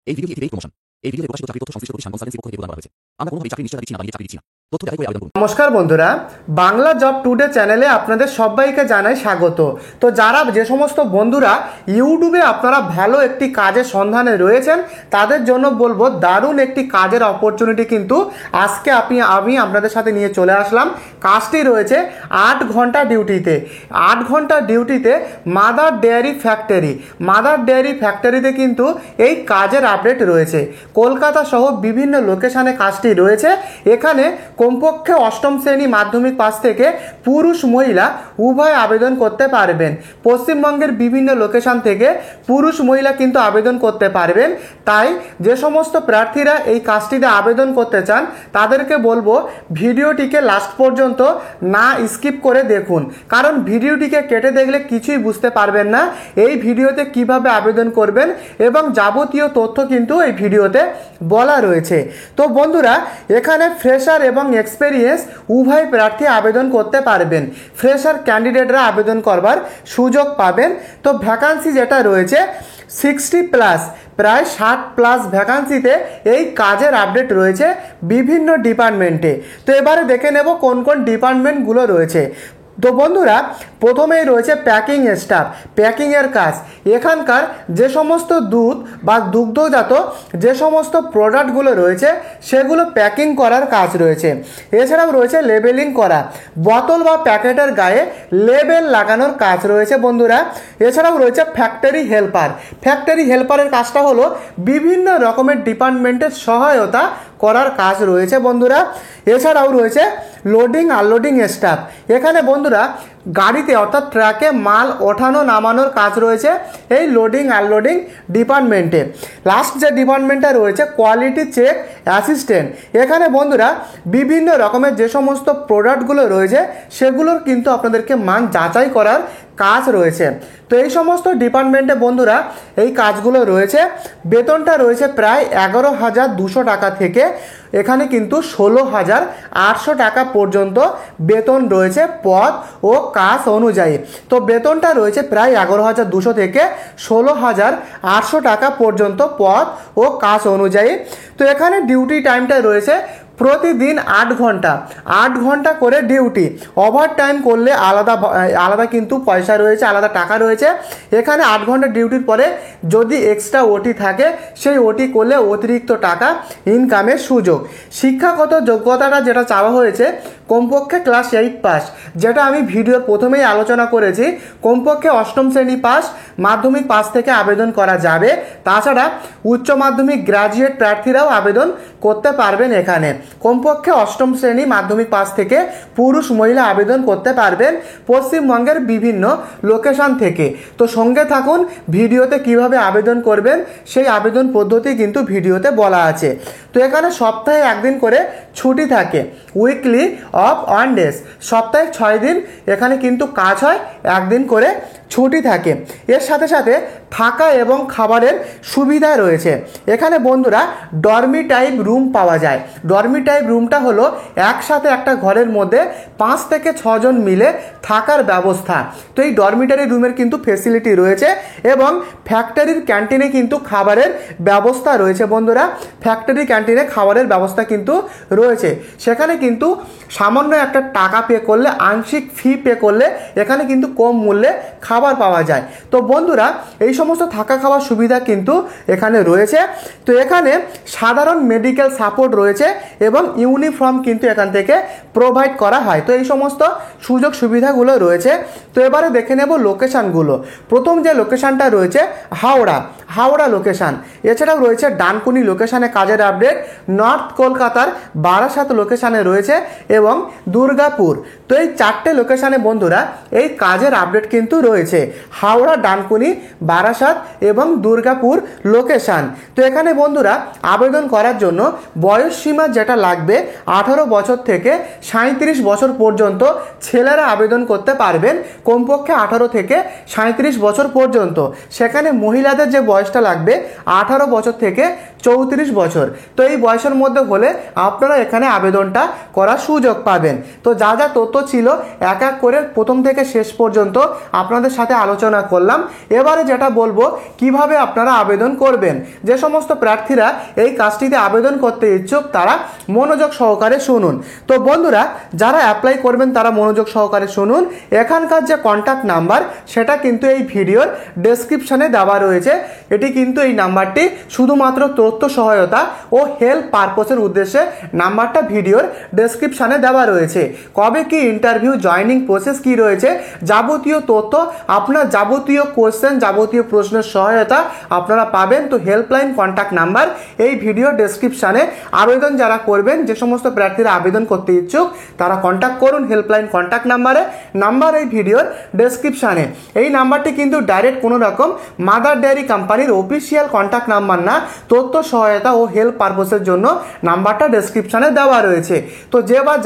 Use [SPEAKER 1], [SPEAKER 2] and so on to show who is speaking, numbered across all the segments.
[SPEAKER 1] এই ভিডিওটি একটি প্রমোশন। এই ভিডিওতে প্রকাশিত চাকরির তথ্য সংশ্লিষ্ট প্রতিষ্ঠান কনসালটেন্সির পক্ষ থেকে প্রদান করা হয়েছে। আমরা কোনোভাবেই চাকরি নিশ্চয়তা দিচ্ছি না বা নিজের চাকরি দিচ্ছি না। তথ্য যাচাই করে আবেদন করুন।
[SPEAKER 2] নমস্কার বন্ধুরা, বাংলা জব টুডে চ্যানেলে আপনাদের সবাইকে জানাই স্বাগত। তো যারা যে সমস্ত বন্ধুরা ইউটিউবে আপনারা ভালো একটি কাজের সন্ধানে রয়েছেন তাদের জন্য বলবো দারুণ একটি কাজের অপরচুনিটি কিন্তু আজকে আমি আপনাদের সাথে নিয়ে চলে আসলাম। কাজটি রয়েছে 8 ঘন্টা ডিউটিতে। 8 ঘন্টা ডিউটিতে মাদার ডেয়ারি ফ্যাক্টরিতে কিন্তু এই কাজের আপডেট রয়েছে। কলকাতা সহ বিভিন্ন লোকেশনে কাজটি রয়েছে। এখানে কমপক্ষে অষ্টম শ্রেণী মাধ্যমিক পাস থেকে পুরুষ মহিলা উভয় আবেদন করতে পারবেন। পশ্চিমবঙ্গের বিভিন্ন লোকেশন থেকে পুরুষ মহিলা কিন্তু আবেদন করতে পারবেন। তাই যে সমস্ত প্রার্থীরা এই কাজটিতে আবেদন করতে চান তাদেরকে বলবো ভিডিওটিকে লাস্ট পর্যন্ত না স্কিপ করে দেখুন, কারণ ভিডিওটিকে কেটে দেখলে কিছুই বুঝতে পারবেন না এই ভিডিওতে কিভাবে আবেদন করবেন এবং যাবতীয় তথ্য কিন্তু এই ভিডিওতে বলা রয়েছে। তো বন্ধুরা, এখানে ফ্রেশার এবং এক্সপেরিয়েন্স উভয় প্রার্থী আবেদন করতে পারবেন। ফ্রেশার ক্যান্ডিডেটরা আবেদন করবার সুযোগ পাবেন। তো ভ্যাকান্সি যেটা রয়েছে 60+, প্রায় 60+ ভ্যাকান্সিতে এই কাজের আপডেট রয়েছে বিভিন্ন ডিপার্টমেন্টে। তো এবারে দেখে নেব কোন কোন ডিপার্টমেন্টগুলো রয়েছে। তো বন্ধুরা, প্রথমেই রয়েছে প্যাকিং স্টাফ, প্যাকিংয়ের কাজ। এখানকার যে সমস্ত দুধ বা দুগ্ধজাত যে সমস্ত প্রোডাক্টগুলো রয়েছে সেগুলো প্যাকিং করার কাজ রয়েছে। এছাড়াও রয়েছে লেবেলিং করা, বোতল বা প্যাকেটের গায়ে লেবেল লাগানোর কাজ রয়েছে বন্ধুরা। এছাড়াও রয়েছে ফ্যাক্টরি হেল্পারের কাজটা হলো বিভিন্ন রকমের ডিপার্টমেন্টের সহায়তা করার কাজ রয়েছে বন্ধুরা। এছাড়াও রয়েছে লোডিং আনলোডিং স্টাফ। এখানে বন্ধুরা গাড়িতে অর্থাৎ ট্রাকে মাল ওঠানো নামানোর কাজ রয়েছে এই লোডিং আনলোডিং ডিপার্টমেন্টে। লাস্ট যে ডিপার্টমেন্টটা রয়েছে কোয়ালিটি চেক অ্যাসিস্ট্যান্ট। এখানে বন্ধুরা বিভিন্ন রকমের যে সমস্ত প্রোডাক্টগুলো রয়েছে সেগুলোর কিন্তু আপনাদেরকে মান যাচাই করার কাজ রয়েছে। তো এই সমস্ত ডিপার্টমেন্টে বন্ধুরা এই কাজগুলো রয়েছে। বেতনটা রয়েছে প্রায় 11,200 টাকা থেকে এখানে কিন্তু 16,800 টাকা পর্যন্ত বেতন রয়েছে পদ ও কাজ অনুযায়ী। তো বেতনটা রয়েছে প্রায় 11,200 থেকে 16,800 টাকা পর্যন্ত পদ ও কাজ অনুযায়ী। তো এখানে ডিউটি টাইমটা রয়েছে প্রতিদিন 8 ঘন্টা করে ডিউটি। ওভার টাইম করলে আলাদা কিন্তু পয়সা রয়েছে, আলাদা টাকা রয়েছে। এখানে 8 ঘন্টা ডিউটির পরে যদি এক্সট্রা ওটি থাকে সেই ওটি করলে অতিরিক্ত টাকা ইনকামের সুযোগ। শিক্ষাগত যোগ্যতাটা যেটা চাওয়া হয়েছে কমপক্ষে ক্লাস 8 পাস, যেটা আমি ভিডিওর প্রথমেই আলোচনা করেছি। কমপক্ষে অষ্টম শ্রেণী পাস, মাধ্যমিক পাস থেকে আবেদন করা যাবে। তাছাড়া উচ্চ মাধ্যমিক গ্রাজুয়েট প্রার্থীরাও আবেদন করতে পারবেন। এখানে কমপক্ষে অষ্টম শ্রেণী মাধ্যমিক পাস থেকে পুরুষ মহিলা আবেদন করতে পারবেন পশ্চিমবঙ্গের বিভিন্ন লোকেশন থেকে। তো সঙ্গে থাকুন, ভিডিওতে কিভাবে আবেদন করবেন সেই আবেদন পদ্ধতি কিন্তু ভিডিওতে বলা আছে। তো এখানে সপ্তাহে 1 দিন করে ছুটি থাকে, উইকলি অফ 1 ডেজ। সপ্তাহে 6 দিন এখানে কিন্তু কাজ হয়, 1 দিন করে ছুটি থাকে। এর সাথে সাথে থাকা এবং খাবারের সুবিধা রয়েছে। এখানে বন্ধুরা ডরমি টাইপ রুম পাওয়া যায়। ডরমি টাইপ রুমটা হলো একসাথে একটা ঘরের মধ্যে 5 থেকে 6 জন মিলে থাকার ব্যবস্থা। তো এই ডরমিটারি রুমের কিন্তু ফেসিলিটি রয়েছে এবং ফ্যাক্টরির ক্যান্টিনে কিন্তু খাবারের ব্যবস্থা রয়েছে বন্ধুরা। ফ্যাক্টরি ক্যান্টিনে খাবারের ব্যবস্থা কিন্তু রয়েছে। সেখানে কিন্তু সামান্য একটা টাকা পে করলে, আংশিক ফি পে করলে এখানে কিন্তু কম মূল্যে খাবার পাওয়া যায়। তো বন্ধুরা এই সমস্ত থাকা খাওয়ার সুবিধা কিন্তু এখানে রয়েছে। তো এখানে সাধারণ মেডিকেল সাপোর্ট রয়েছে এবং ইউনিফর্ম কিন্তু এখান থেকে প্রোভাইড করা হয়। তো এই সমস্ত সুযোগ সুবিধাগুলো রয়েছে। তো এবারে দেখে নেব লোকেশানগুলো। প্রথম যে লোকেশানটা রয়েছে হাওড়া লোকেশান। এছাড়াও রয়েছে ডানকুনি লোকেশানে কাজের আপডেট, নর্থ কলকাতার বারাসাত লোকেশানে রয়েছে এবং দুর্গাপুর। তো এই 4টে লোকেশানে বন্ধুরা এই কাজের আপডেট কিন্তু রয়েছে। হাওড়া, ডানকুনি, বারাসাত এবং দুর্গাপুর লোকেশান। তো এখানে বন্ধুরা আবেদন করার জন্য বয়স সীমা যেটা লাগবে 18 বছর থেকে 37 বছর পর্যন্ত ছেলেরা আবেদন করতে পারবেন। কমপক্ষে 18 থেকে 37 বছর পর্যন্ত। সেখানে মহিলাদের যে বয়সটা লাগবে 18 বছর থেকে 34 বছর। তো এই বয়সের মধ্যে হলে আপনারা এখানে আবেদনটা করার সুযোগ পাবেন। তো যা তথ্য ছিল এক এক করে প্রথম থেকে শেষ পর্যন্ত আপনাদের সাথে আলোচনা করলাম। এবারে যেটা বলবো কিভাবে আপনারা আবেদন করবেন। যে সমস্ত প্রার্থীরা এই কাজটিতে আবেদন করতে ইচ্ছুক তারা মনোযোগ সহকারে শুনুন। তো বন্ধুরা, যারা অ্যাপ্লাই করবেন তারা মনোযোগ সহকারে শুনুন। এখানকার যে কন্ট্যাক্ট নাম্বার সেটা কিন্তু এই ভিডিওর ডেসক্রিপশানে দেওয়া রয়েছে। এটি কিন্তু এই নাম্বারটি শুধুমাত্র তথ্য সহায়তা ও হেল্প পারপোসের উদ্দেশ্যে নাম্বারটা ভিডিওর ডেসক্রিপশানে দেওয়া রয়েছে। কবে কি ইন্টারভিউ, জয়নিং প্রসেস কি রয়েছে, যাবতীয় তথ্য, আপনার যাবতীয় কোশ্চেন, যাবতীয় প্রশ্নের সহায়তা আপনারা পাবেন। তো হেল্পলাইন কন্ট্যাক্ট নাম্বার এই ভিডিও ডেসক্রিপশানে। আবেদন যারা করবেন, যে সমস্ত প্রার্থীরা আবেদন করতে ইচ্ছুক তারা কন্ট্যাক্ট করুন হেল্পলাইন কন্ট্যাক্ট নাম্বারে। নাম্বার এই ভিডিওর ডেসক্রিপশানে। এই নাম্বারটি কিন্তু ডাইরেক্ট কোনো রকম মাদার ডেয়ারি কোম্পানির অফিসিয়াল কন্ট্যাক্ট নাম্বার না, তথ্য সহায়তা ও হেল্প পারপোসের জন্য নাম্বারটা ডেসক্রিপশানে দেওয়া রয়েছে। তো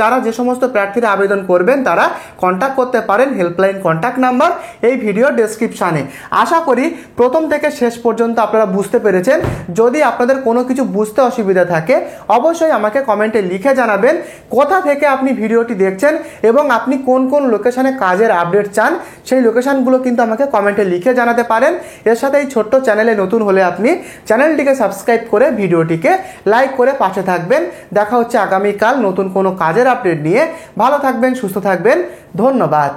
[SPEAKER 2] যারা যে সমস্ত প্রার্থীরা আবেদন করবেন তারা কন্ট্যাক্ট করতে পারেন হেল্পলাইন কন্ট্যাক্ট নাম্বার এই ভিডিও ডেসক্রিপশানে। আশা করি প্রথম থেকে শেষ পর্যন্ত আপনারা বুঝতে পেরেছেন। যদি আপনাদের কোনো কিছু বুঝতে অসুবিধা থাকে অবশ্যই আমাকে কমেন্টে লিখে জানাবেন কোথা থেকে আপনি ভিডিওটি দেখছেন এবং আপনি কোন কোন লোকেশানে কাজের আপডেট চান। সেই লোকেশানগুলো কিন্তু আমাকে কমেন্টে লিখে জানাতে পারেন। এর সাথে এই ছোট্ট চ্যানেলে নতুন হলে আপনি চ্যানেলটিকে সাবস্ক্রাইব করে ভিডিওটিকে লাইক করে পাশে থাকবেন। দেখা হচ্ছে আগামীকাল নতুন কোনো কাজের আপডেট নিয়ে। ভালো থাকবেন, সুস্থ থাকবেন, ধন্যবাদ।